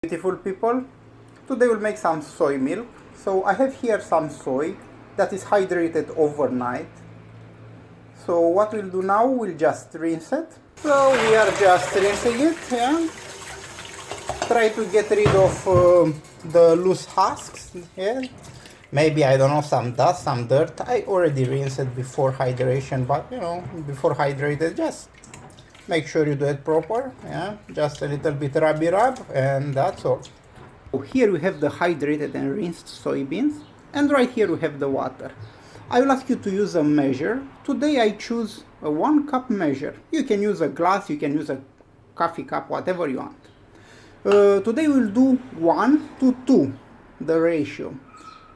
Beautiful people, today we'll make some soy milk. So I have here some soy that is hydrated overnight. So what we'll do now, we'll just rinse it. So we are just rinsing it, yeah. Try to get rid of the loose husks here. Maybe, I don't know, some dust, some dirt. I already rinsed it before hydration, but you know, before hydrated, just make sure you do it proper, yeah. Just a little bit rubby rub, and that's all. So here we have the hydrated and rinsed soybeans, and right here we have the water. I will ask you to use a measure. Today I choose a 1 cup measure. You can use a glass, you can use a coffee cup, whatever you want. Today we'll do 1 to 2, the ratio.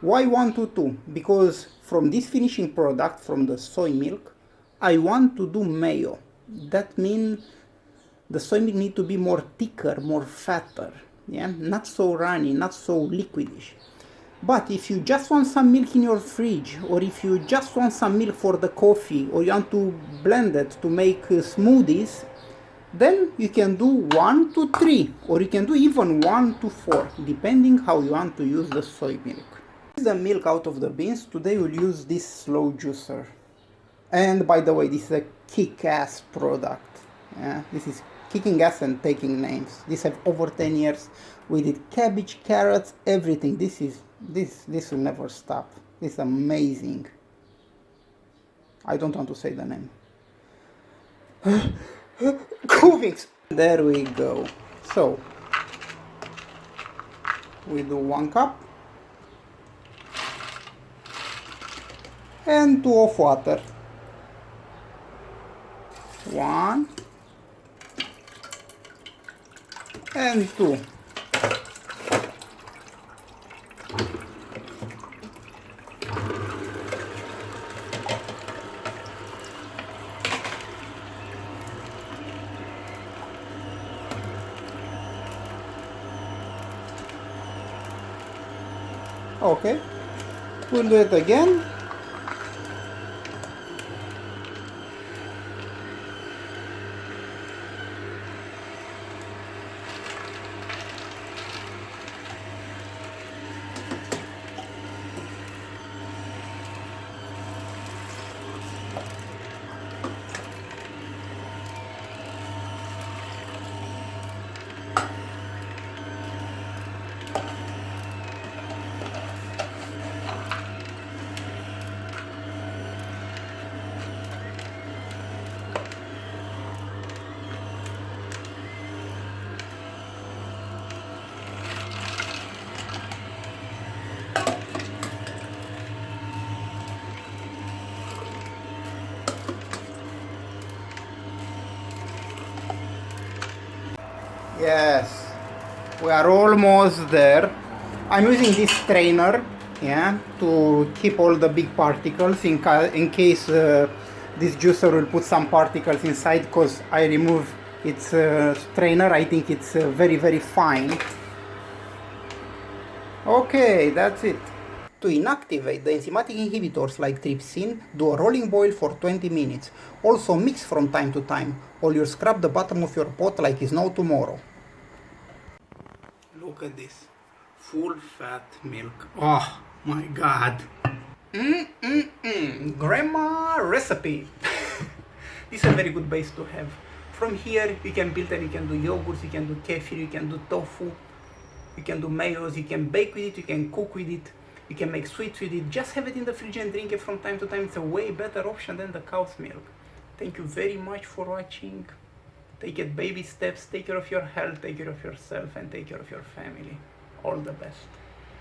Why 1 to 2? Because from this finishing product, from the soy milk, I want to do mayo. That means the soy milk need to be more thicker, more fatter, yeah? Not so runny, not so liquidish. But if you just want some milk in your fridge, or if you just want some milk for the coffee, or you want to blend it to make smoothies, then you can do 1 to 3, or you can do even 1 to 4, depending how you want to use the soy milk. This is the milk out of the beans. Today we'll use this slow juicer. And by the way, this is a kick-ass product. Yeah, this is kicking ass and taking names. This have over 10 years. We did cabbage, carrots, everything. This will never stop. This is amazing. I don't want to say the name. Coovings. There we go. So we do 1 cup and 2 of water. 1 and 2. Okay, we'll do it again. Yes, we are almost there. I'm using this strainer, yeah, to keep all the big particles in case this juicer will put some particles inside, because I remove its strainer. I think it's very, very fine. Okay, that's it. To inactivate the enzymatic inhibitors like trypsin, do a rolling boil for 20 minutes. Also mix from time to time, or you'll scrub the bottom of your pot like it's no tomorrow. Look at this. Full fat milk. Oh my god. Grandma recipe. This is a very good base to have. From here you can build and you can do yogurts, you can do kefir, you can do tofu, you can do mayos, you can bake with it, you can cook with it, you can make sweets with it. Just have it in the fridge and drink it from time to time. It's a way better option than the cow's milk. Thank you very much for watching. Take it baby steps, take care of your health, take care of yourself, and take care of your family. All the best.